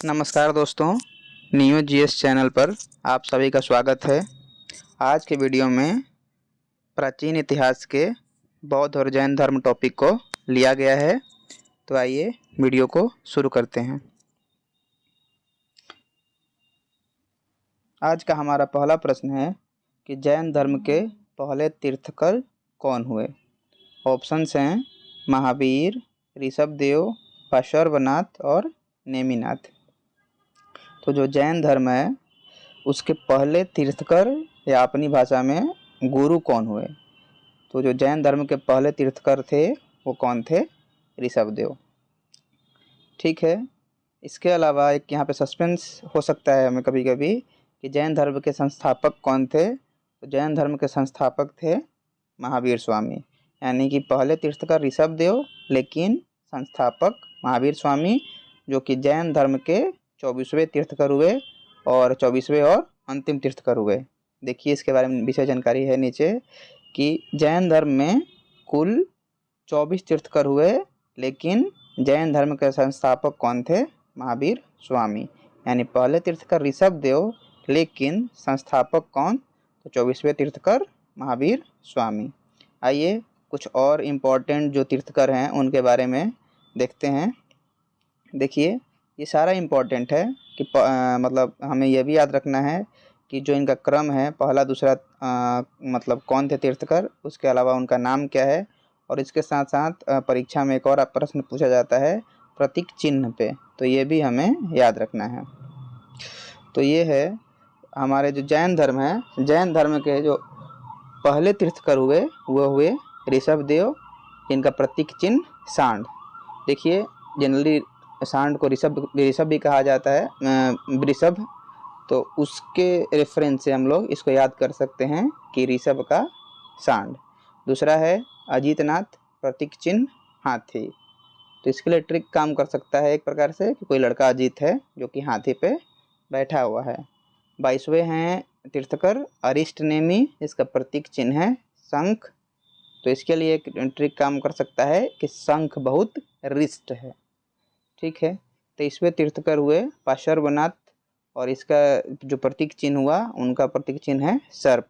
नमस्कार दोस्तों, new GS channel पर आप सभी का स्वागत है। आज के वीडियो में प्राचीन इतिहास के बौद्ध और जैन धर्म टॉपिक को लिया गया है। तो आइए वीडियो को शुरू करते हैं। आज का हमारा पहला प्रश्न है कि जैन धर्म के पहले तीर्थकर कौन हुए। ऑप्शंस हैं महावीर, ऋषभदेव, पार्श्वनाथ और नेमिनाथ। तो जो जैन धर्म है उसके पहले तीर्थकर या अपनी भाषा में गुरु कौन हुए। तो जो जैन धर्म के पहले तीर्थकर थे वो कौन थे? ऋषभदेव। ठीक है, इसके अलावा एक यहाँ पे सस्पेंस हो सकता है हमें कभी कभी कि जैन धर्म के संस्थापक कौन थे। तो जैन धर्म के संस्थापक थे महावीर स्वामी, यानी कि पहले तीर्थकर ऋषभदेव लेकिन संस्थापक महावीर स्वामी, जो कि जैन धर्म के 24वें तीर्थकर हुए और 24वें और अंतिम तीर्थकर हुए। देखिए इसके बारे में विशेष जानकारी है नीचे कि जैन धर्म में कुल 24 तीर्थकर हुए, लेकिन जैन धर्म के संस्थापक कौन थे? महावीर स्वामी, यानी पहले तीर्थकर ऋषभदेव लेकिन संस्थापक कौन? तो 24वें तीर्थकर महावीर स्वामी। आइए कुछ और इम्पोर्टेंट जो तीर्थकर हैं उनके बारे में देखते हैं। देखिए ये सारा इम्पोर्टेंट है कि मतलब हमें यह भी याद रखना है कि जो इनका क्रम है पहला दूसरा मतलब कौन थे तीर्थकर, उसके अलावा उनका नाम क्या है। और इसके साथ साथ परीक्षा में एक और प्रश्न पूछा जाता है प्रतीक चिन्ह पे, तो ये भी हमें याद रखना है। तो ये है हमारे जो जैन धर्म है, जैन धर्म के जो पहले तीर्थकर हुए वो हुए ऋषभदेव, इनका प्रतीक चिन्ह सांड। देखिए जनरली सांड को ऋषभ भी कहा जाता है, वृषभ, तो उसके रेफरेंस से हम लोग इसको याद कर सकते हैं कि ऋषभ का सांड। दूसरा है अजीतनाथ, प्रतीक चिन्ह हाथी। तो इसके लिए ट्रिक काम कर सकता है एक प्रकार से कि कोई लड़का अजीत है जो कि हाथी पे बैठा हुआ है। 22वें हैं तीर्थकर अरिष्टनेमी, इसका प्रतीक चिन्ह है शंख। तो इसके लिए एक ट्रिक काम कर सकता है कि शंख बहुत रिष्ट है। ठीक है, 23वें तीर्थकर हुए पार्श्वनाथ, और इसका जो प्रतीक चिन्ह हुआ उनका प्रतीक चिन्ह है सर्प।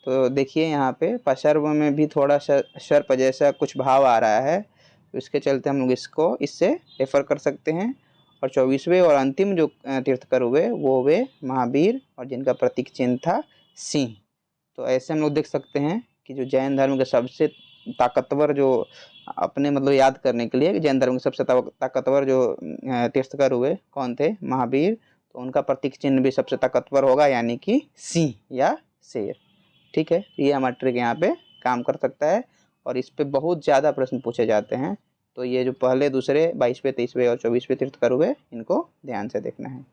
तो देखिए यहाँ पे पार्श्व में भी थोड़ा सर्प जैसा कुछ भाव आ रहा है, तो इसके चलते हम लोग इसको इससे रेफर कर सकते हैं। और 24वें और अंतिम जो तीर्थकर हुए वो हुए महावीर, और जिनका प्रतीक चिन्ह था सिंह। तो ऐसे हम लोग देख सकते हैं कि जो जैन धर्म के सबसे ताकतवर जो अपने मतलब याद करने के लिए जैन धर्म के सबसे ताकतवर जो तीर्थकर हुए कौन थे? महावीर। तो उनका प्रतीक चिन्ह भी सबसे ताकतवर होगा, यानी कि सिंह या शेर। ठीक है, ये हमारा ट्रिक यहाँ पे काम कर सकता है और इस पे बहुत ज़्यादा प्रश्न पूछे जाते हैं। तो ये जो पहले दूसरे 22वें 23वें और 24वें तीर्थकर हुए इनको ध्यान से देखना है।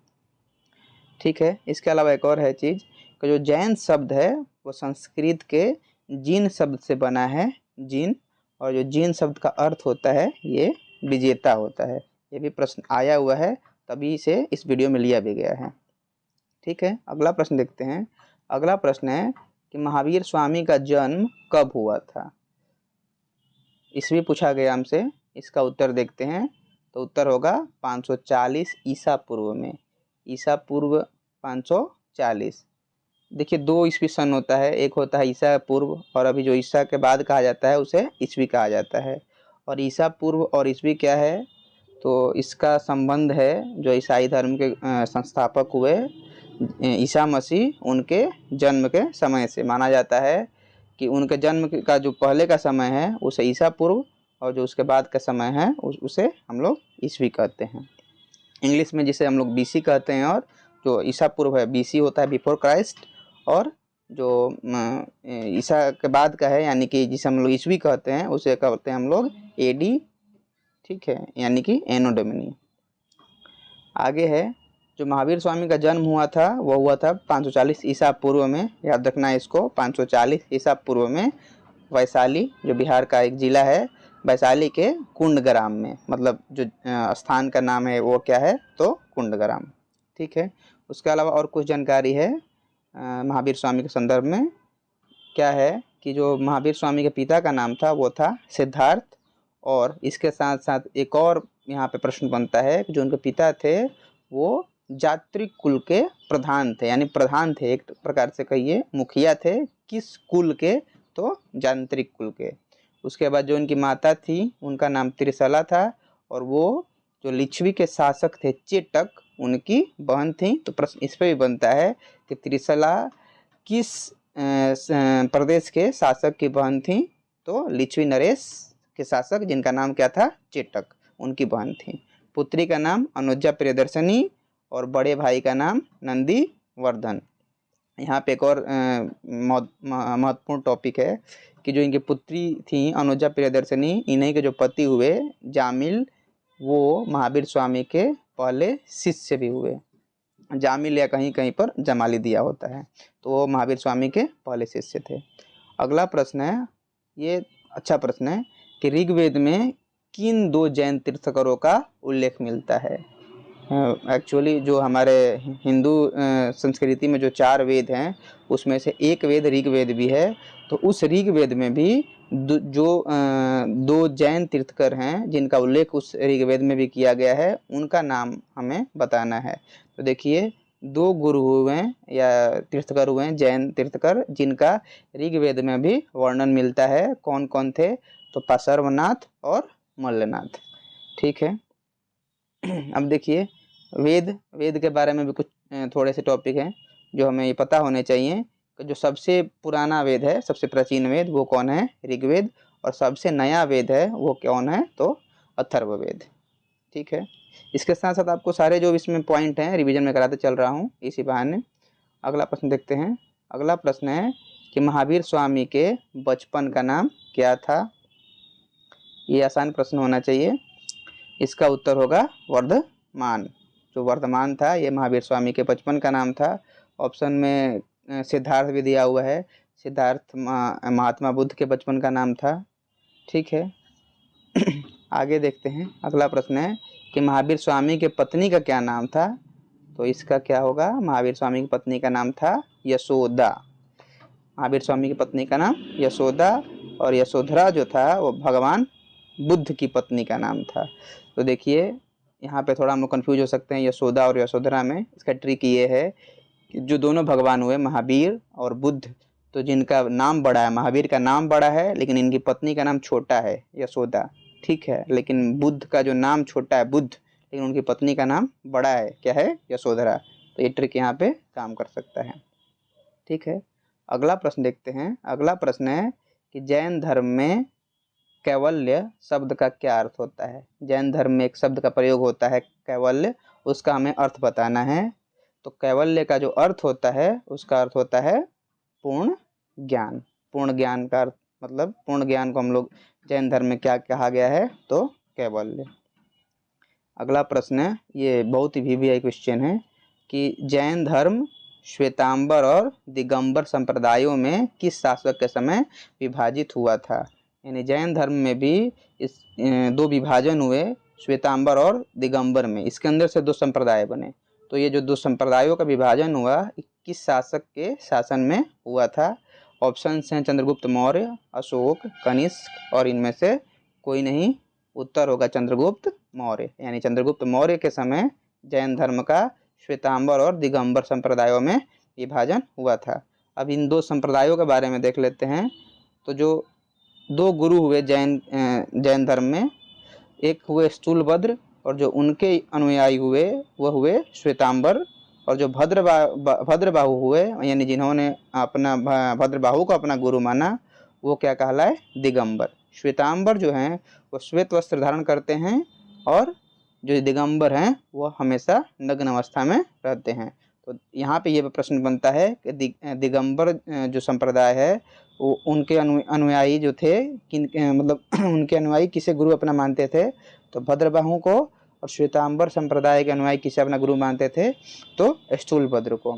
ठीक है, इसके अलावा एक और है चीज़ कि जो जैन शब्द है वो संस्कृत के जिन शब्द से बना है, जिन, और जो जिन शब्द का अर्थ होता है ये विजेता होता है। ये भी प्रश्न आया हुआ है, तभी से इस वीडियो में लिया भी गया है। ठीक है, अगला प्रश्न देखते हैं। अगला प्रश्न है कि महावीर स्वामी का जन्म कब हुआ था। ईस्वी पूछा गया हमसे, इसका उत्तर देखते हैं। तो उत्तर होगा 540 ईसा पूर्व में। ईसा पूर्व 540। देखिए 2 ईस्वी सन होता है, एक होता है ईसा पूर्व, और अभी जो ईसा के बाद कहा जाता है उसे ईस्वी कहा जाता है। और ईसा पूर्व और ईस्वी क्या है? तो इसका संबंध है जो ईसाई धर्म के संस्थापक हुए ईसा मसीह, उनके जन्म के समय से माना जाता है कि उनके जन्म का जो पहले का समय है उसे ईसा पूर्व, और जो उसके बाद का समय है उसे हम लोग ईस्वी कहते हैं। इंग्लिश में जिसे हम लोग बीसी कहते हैं, और जो ईसा पूर्व है बीसी होता है बिफोर क्राइस्ट, और जो ईसा के बाद का है यानी कि जिसे हम लोग ईस्वी कहते हैं उसे कहते हैं हम लोग एडी। ठीक है, यानी कि एनो डोमिनी। आगे है जो महावीर स्वामी का जन्म हुआ था वो हुआ था 540 ईसा पूर्व में। याद रखना है इसको, 540 ईसा पूर्व में वैशाली, जो बिहार का एक जिला है, वैशाली के कुंडग्राम में, मतलब जो स्थान का नाम है वो क्या है? तो कुंडग्राम। ठीक है, उसके अलावा और कुछ जानकारी है महावीर स्वामी के संदर्भ में। क्या है कि जो महावीर स्वामी के पिता का नाम था वो था सिद्धार्थ, और इसके साथ साथ एक और यहाँ पे प्रश्न बनता है कि जो उनके पिता थे वो जात्रिक कुल के प्रधान थे, यानी प्रधान थे, एक प्रकार से कहिए मुखिया थे। किस कुल के? तो जांत्रिक कुल के। उसके बाद जो उनकी माता थी उनका नाम त्रिशला था, और वो जो लिच्छवी के शासक थे चेटक, उनकी बहन थी। तो प्रश्न इस पे भी बनता है कि त्रिशला किस प्रदेश के शासक की बहन थी? तो लिच्छवी नरेश के शासक, जिनका नाम क्या था? चेटक, उनकी बहन थी। पुत्री का नाम अनुजा प्रियदर्शनी और बड़े भाई का नाम नंदी वर्धन। यहाँ पे एक और महत्वपूर्ण टॉपिक है कि जो इनकी पुत्री थी अनुजा प्रियदर्शनी, इन्हीं के जो पति हुए जामिल, वो महावीर स्वामी के पहले शिष्य भी हुए। जामिल या कहीं कहीं पर जमाली दिया होता है, तो वो महावीर स्वामी के पहले शिष्य थे। अगला प्रश्न है, ये अच्छा प्रश्न है कि ऋग्वेद में किन 2 जैन तीर्थंकरों का उल्लेख मिलता है? एक्चुअली जो हमारे हिंदू संस्कृति में जो 4 वेद हैं उसमें से एक वेद ऋग्वेद भी है। तो उस ऋग्वेद में भी जो 2 जैन तीर्थकर हैं जिनका उल्लेख उस ऋग्वेद में भी किया गया है, उनका नाम हमें बताना है। तो देखिए 2 गुरु हुए या तीर्थकर हुए जैन तीर्थकर जिनका ऋग्वेद में भी वर्णन मिलता है। कौन कौन थे? तो पार्श्वनाथ और मल्लनाथ। ठीक है। अब देखिए वेद के बारे में भी कुछ थोड़े से टॉपिक हैं जो हमें ये पता होने चाहिए कि जो सबसे पुराना वेद है, सबसे प्राचीन वेद, वो कौन है? ऋग्वेद। और सबसे नया वेद है वो कौन है? तो अथर्ववेद। ठीक है। इसके साथ साथ आपको सारे जो इसमें पॉइंट हैं रिवीजन में कराते चल रहा हूँ इसी बहाने। अगला प्रश्न देखते हैं। अगला प्रश्न है कि महावीर स्वामी के बचपन का नाम क्या था? ये आसान प्रश्न होना चाहिए। इसका उत्तर होगा वर्धमान। जो वर्धमान था ये महावीर स्वामी के बचपन का नाम था। ऑप्शन में सिद्धार्थ भी दिया हुआ है। सिद्धार्थ महात्मा बुद्ध के बचपन का नाम था। ठीक है। आगे देखते हैं। अगला प्रश्न है कि महावीर स्वामी के पत्नी का क्या नाम था? तो इसका क्या होगा? महावीर स्वामी की पत्नी का नाम था यशोदा। महावीर स्वामी की पत्नी का नाम यशोदा, और यशोधरा जो था वो भगवान बुद्ध की पत्नी का नाम था। तो देखिए यहाँ पे थोड़ा हम लोग कन्फ्यूज हो सकते हैं यशोदा और यशोधरा में। इसका ट्रिक ये है कि जो दोनों भगवान हुए महावीर और बुद्ध, तो जिनका नाम बड़ा है, महावीर का नाम बड़ा है लेकिन इनकी पत्नी का नाम छोटा है, यशोदा। ठीक है। लेकिन बुद्ध का जो नाम छोटा है बुद्ध, लेकिन उनकी पत्नी का नाम बड़ा है, क्या है? यशोधरा। तो ये ट्रिक यहाँ पे काम कर सकता है। ठीक है। अगला प्रश्न देखते हैं। अगला प्रश्न है कि जैन धर्म में कैवल्य शब्द का क्या अर्थ होता है? जैन धर्म में एक शब्द का प्रयोग होता है कैवल्य, उसका हमें अर्थ बताना है। तो कैवल्य का जो अर्थ होता है उसका अर्थ होता है पूर्ण ज्ञान। पूर्ण ज्ञान का अर्थ मतलब पूर्ण ज्ञान को हम लोग जैन धर्म में क्या कहा गया है? तो कैवल्य। अगला प्रश्न है, ये बहुत ही वीवीआई क्वेश्चन है कि जैन धर्म श्वेतांबर और दिगंबर संप्रदायों में किस शासक के समय विभाजित हुआ था? यानी जैन धर्म में भी इस 2 विभाजन हुए, श्वेतांबर और दिगंबर में। इसके अंदर से 2 संप्रदाय बने। तो ये जो 2 संप्रदायों का विभाजन हुआ किस शासक के शासन में हुआ था? ऑप्शन हैं चंद्रगुप्त मौर्य, अशोक, कनिष्क और इनमें से कोई नहीं। उत्तर होगा चंद्रगुप्त मौर्य। यानी चंद्रगुप्त मौर्य के समय जैन धर्म का श्वेतांबर और दिगंबर संप्रदायों में विभाजन हुआ था। अब इन 2 संप्रदायों के बारे में देख लेते हैं। तो जो 2 गुरु हुए जैन धर्म में, एक हुए स्थूलभद्र और जो उनके अनुयायी हुए वह हुए श्वेतांबर, और जो भद्रबाहु हुए यानी जिन्होंने अपना भद्रबाहु को अपना गुरु माना वो क्या कहलाए? दिगंबर। श्वेतांबर जो हैं वो श्वेत वस्त्र धारण करते हैं, और जो दिगंबर हैं वो हमेशा नग्न अवस्था में रहते हैं। तो यहाँ पे ये प्रश्न बनता है कि दिगंबर जो संप्रदाय है वो उनके अनुयायी जो थे मतलब उनके अनुयायी किसे गुरु अपना मानते थे? तो भद्रबाहु को। और श्वेतांबर संप्रदाय के अनुयायी किसे अपना गुरु मानते थे? तो स्थूलभद्र को।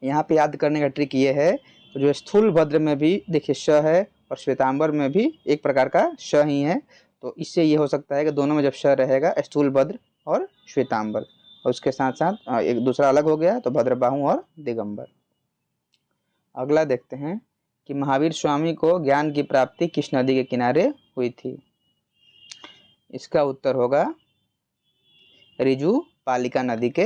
यहाँ पे याद करने का ट्रिक ये है, तो जो स्थूलभद्र में भी देखिए श है और श्वेतांबर में भी एक प्रकार का श ही है। तो इससे ये हो सकता है कि दोनों में जब श रहेगा स्थूलभद्र और श्वेतांबर, और उसके साथ साथ एक दूसरा अलग हो गया तो भद्रबाहु और दिगंबर। अगला देखते हैं कि महावीर स्वामी को ज्ञान की प्राप्ति किस नदी के किनारे हुई थी? इसका उत्तर होगा रिजु ऋजुपालिका नदी के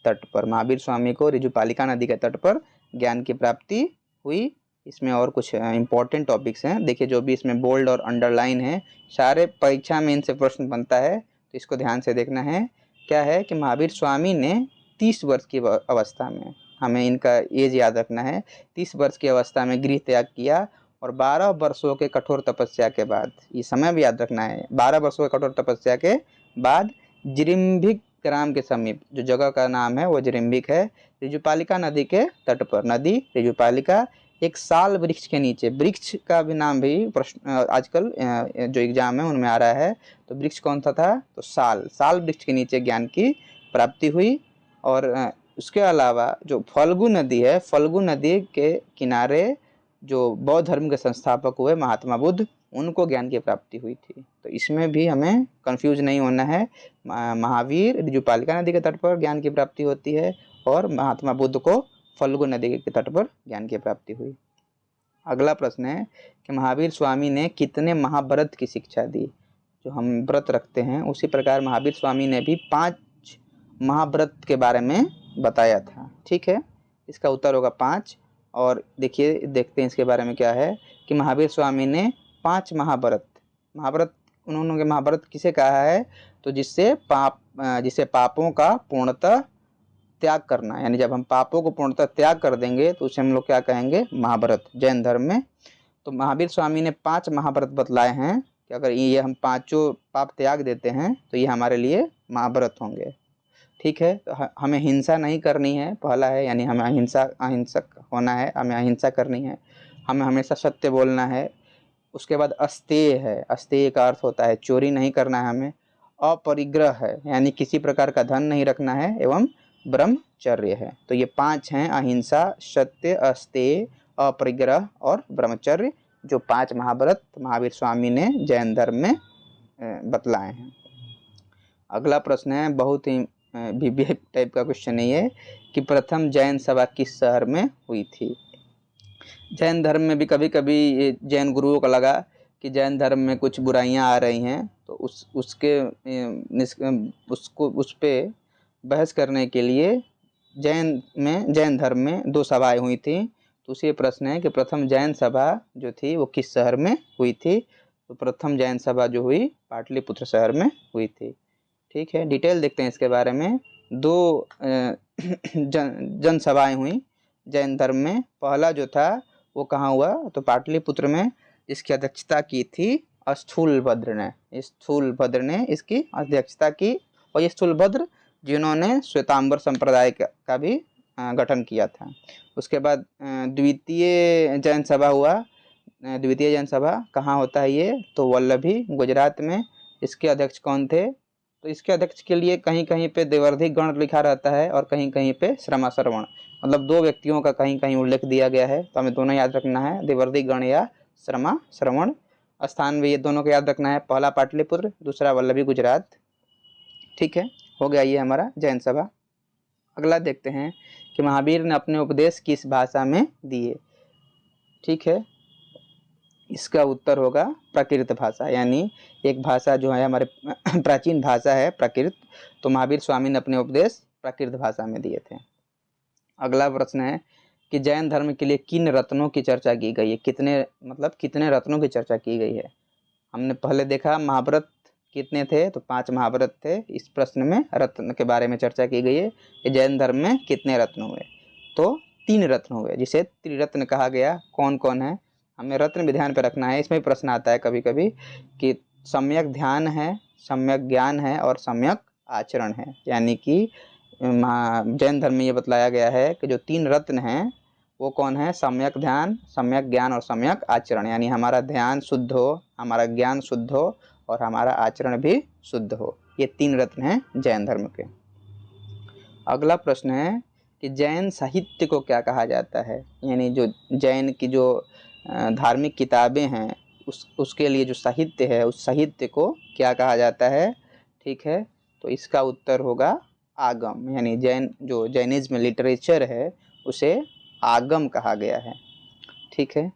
तट पर। महावीर स्वामी को ऋजुपालिका नदी के तट पर ज्ञान की प्राप्ति हुई। इसमें और कुछ इंपॉर्टेंट टॉपिक्स हैं, देखिए जो भी इसमें बोल्ड और अंडरलाइन है, सारे परीक्षा में इनसे प्रश्न बनता है, तो इसको ध्यान से देखना है। क्या है कि महावीर स्वामी ने 30 वर्ष की अवस्था में, हमें इनका एज याद रखना है, 30 वर्ष की अवस्था में गृह त्याग किया और 12 वर्षों के कठोर तपस्या के बाद, ये समय भी याद रखना है, 12 वर्षों के कठोर तपस्या के बाद जिरिम्भिक ग्राम के समीप, जो जगह का नाम है वो जिरिम्भिक है, ऋजुपालिका नदी के तट पर, नदी ऋजुपालिका, एक साल वृक्ष के नीचे, वृक्ष का भी नाम भी प्रश्न आजकल जो एग्जाम है उनमें आ रहा है, तो वृक्ष कौन सा था, तो साल वृक्ष के नीचे ज्ञान की प्राप्ति हुई। और उसके अलावा जो फल्गु नदी है, फल्गु नदी के किनारे जो बौद्ध धर्म के संस्थापक हुए महात्मा बुद्ध, उनको ज्ञान की प्राप्ति हुई थी। तो इसमें भी हमें कंफ्यूज नहीं होना है, महावीर ऋजुपालिका नदी के तट पर ज्ञान की प्राप्ति होती है और महात्मा बुद्ध को फल्गु नदी के तट पर ज्ञान की प्राप्ति हुई। अगला प्रश्न है कि महावीर स्वामी ने कितने महाव्रत की शिक्षा दी। जो हम व्रत रखते हैं उसी प्रकार महावीर स्वामी ने भी 5 महाव्रत के बारे में बताया था। ठीक है, इसका उत्तर होगा 5। और देखिए, देखते हैं इसके बारे में क्या है कि महावीर स्वामी ने 5 महाव्रत, उन्होंने महाव्रत किसे कहा है, तो जिससे पापों का पूर्णतः त्याग करना, यानी जब हम पापों को पूर्णतः त्याग कर देंगे तो उसे हम लोग क्या कहेंगे, महाव्रत, जैन धर्म में। तो महावीर स्वामी ने 5 महाव्रत बतलाए हैं कि अगर ये हम 5 पाप त्याग देते हैं तो ये हमारे लिए महाव्रत होंगे। ठीक है, तो हमें हिंसा नहीं करनी है, पहला है, यानी हमें अहिंसक होना है, हमें अहिंसा करनी है, हमें हमेशा सत्य बोलना है। उसके बाद अस्तेय है, अस्तेय का अर्थ होता है चोरी नहीं करना है हमें। अपरिग्रह है, यानी किसी प्रकार का धन नहीं रखना है, एवं ब्रह्मचर्य है। तो ये 5 हैं, अहिंसा, सत्य, अस्तेय, अपरिग्रह और ब्रह्मचर्य, जो 5 महाव्रत महावीर स्वामी ने जैन धर्म में बतलाए हैं। अगला प्रश्न है, बहुत ही बीबीए टाइप का क्वेश्चन है ये, कि प्रथम जैन सभा किस शहर में हुई थी। जैन धर्म में भी कभी कभी ये जैन गुरुओं को लगा कि जैन धर्म में कुछ बुराइयां आ रही हैं, तो उस पे बहस करने के लिए जैन धर्म में 2 सभाएं हुई थी। तो उसी प्रश्न है कि प्रथम जैन सभा जो थी वो किस शहर में हुई थी। तो प्रथम जैन सभा जो हुई पाटलिपुत्र शहर में हुई थी। ठीक है, डिटेल देखते हैं इसके बारे में। 2 जन सभाएं हुई जैन धर्म में। पहला जो था वो कहाँ हुआ, तो पाटलिपुत्र में, जिसकी अध्यक्षता की थी स्थूलभद्र ने इसकी अध्यक्षता की। और ये स्थूलभद्र जिन्होंने श्वेतांबर संप्रदाय का भी गठन किया था। उसके बाद द्वितीय जैन सभा हुआ। द्वितीय जैन सभा कहाँ होता है ये, तो वल्लभी गुजरात में। इसके अध्यक्ष कौन थे, तो इसके अध्यक्ष के लिए कहीं कहीं पे देवर्धिक गण लिखा रहता है और कहीं कहीं पे श्रमा श्रवण, मतलब 2 व्यक्तियों का कहीं कहीं उल्लेख दिया गया है, तो हमें दोनों याद रखना है, देवर्धिक गण या श्रमा श्रवण। स्थान भी ये दोनों को याद रखना है, पहला पाटलिपुत्र, दूसरा वल्लभी गुजरात। ठीक है, हो गया ये हमारा जैन सभा। अगला देखते हैं कि महावीर ने अपने उपदेश किस भाषा में दिए। ठीक है, इसका उत्तर होगा प्राकृत भाषा, यानी एक भाषा जो है हमारे प्राचीन भाषा है प्राकृत, तो महावीर स्वामी ने अपने उपदेश प्राकृत भाषा में दिए थे। अगला प्रश्न है कि जैन धर्म के लिए किन रत्नों की चर्चा की गई है। कितने रत्नों की चर्चा की गई है। हमने पहले देखा महाव्रत कितने थे, तो 5 महाव्रत थे। इस प्रश्न में रत्न के बारे में चर्चा की गई है कि जैन धर्म में कितने रत्न हुए, तो 3 रत्न हुए, जिसे त्रिरत्न कहा गया। कौन कौन है, हमें रत्न भी ध्यान पे रखना है। इसमें प्रश्न आता है कभी कभी कि सम्यक ध्यान है, सम्यक ज्ञान है और सम्यक आचरण है। यानी कि जैन धर्म में ये बतलाया गया है कि जो 3 रत्न हैं वो कौन है, सम्यक ध्यान, सम्यक ज्ञान और सम्यक आचरण। यानी हमारा ध्यान शुद्ध हो, हमारा ज्ञान शुद्ध हो और हमारा आचरण भी शुद्ध हो। ये 3 रत्न हैं जैन धर्म के। अगला प्रश्न है कि जैन साहित्य को क्या कहा जाता है। यानी जो जैन की जो धार्मिक किताबें हैं उसके लिए जो साहित्य है, उस साहित्य को क्या कहा जाता है। ठीक है, तो इसका उत्तर होगा आगम। यानी जैनिज्म लिटरेचर है उसे आगम कहा गया है। ठीक है,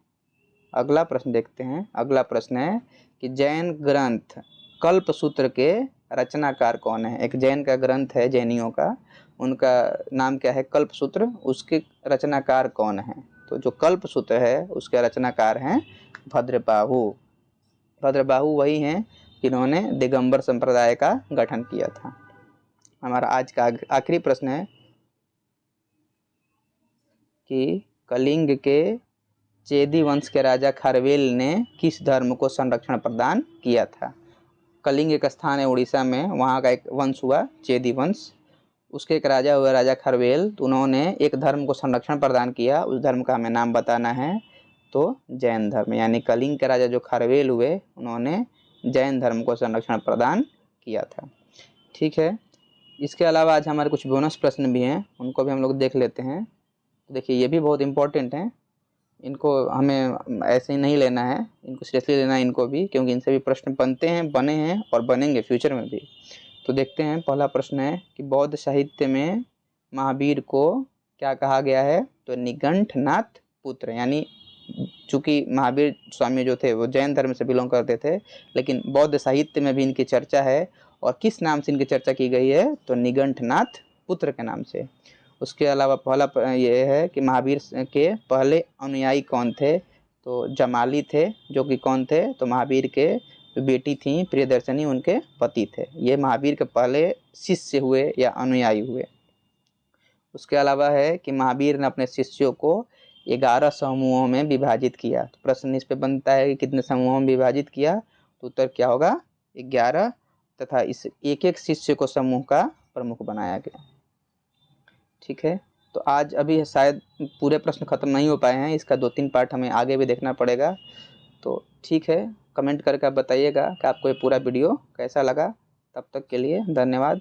अगला प्रश्न देखते हैं। अगला प्रश्न है कि जैन ग्रंथ कल्पसूत्र के रचनाकार कौन है। एक जैन का ग्रंथ है जैनियों का, उनका नाम क्या है, कल्पसूत्र, उसके रचनाकार कौन है। तो जो कल्पसूत्र है उसके रचनाकार हैं भद्रबाहु। भद्रबाहु वही हैं जिन्होंने दिगंबर संप्रदाय का गठन किया था। हमारा आज का आखिरी प्रश्न है कि कलिंग के चेदी वंश के राजा खारवेल ने किस धर्म को संरक्षण प्रदान किया था। कलिंग एक स्थान है उड़ीसा में, वहाँ का एक वंश हुआ चेदी वंश, उसके एक राजा हुआ राजा खारवेल, तो उन्होंने एक धर्म को संरक्षण प्रदान किया। उस धर्म का हमें नाम बताना है, तो जैन धर्म। यानी कलिंग के राजा जो खारवेल हुए उन्होंने जैन धर्म को संरक्षण प्रदान किया था। ठीक है, इसके अलावा आज हमारे कुछ बोनस प्रश्न भी हैं, उनको भी हम लोग देख लेते हैं। तो देखिए ये भी बहुत इंपॉर्टेंट हैं, इनको हमें ऐसे ही नहीं लेना है, इनको सीरियसली लेना है इनको भी, क्योंकि इनसे भी प्रश्न बनते हैं, बने हैं और बनेंगे फ्यूचर में भी। तो देखते हैं, पहला प्रश्न है कि बौद्ध साहित्य में महावीर को क्या कहा गया है। तो निगंठनाथ पुत्र, यानी चूँकि महावीर स्वामी जो थे वो जैन धर्म से बिलोंग करते थे, लेकिन बौद्ध साहित्य में भी इनकी चर्चा है। और किस नाम से इनकी चर्चा की गई है, तो निगंठनाथ पुत्र के नाम से। उसके अलावा पहला ये है कि महावीर के पहले अनुयायी कौन थे। तो जमाली थे, जो कि कौन थे, तो महावीर के जो बेटी थी प्रियदर्शनी उनके पति थे। ये महावीर के पहले शिष्य हुए या अनुयायी हुए। उसके अलावा है कि महावीर ने अपने शिष्यों को 11 समूहों में विभाजित किया। तो प्रश्न इस पे बनता है कि कितने समूहों में विभाजित किया, तो उत्तर क्या होगा, 11, तथा इस एक एक शिष्य को समूह का प्रमुख बनाया गया। ठीक है, तो आज अभी शायद पूरे प्रश्न खत्म नहीं हो पाए हैं, इसका 2-3 पार्ट हमें आगे भी देखना पड़ेगा। तो ठीक है, कमेंट करके आप बताइएगा कि आपको ये पूरा वीडियो कैसा लगा। तब तक के लिए धन्यवाद।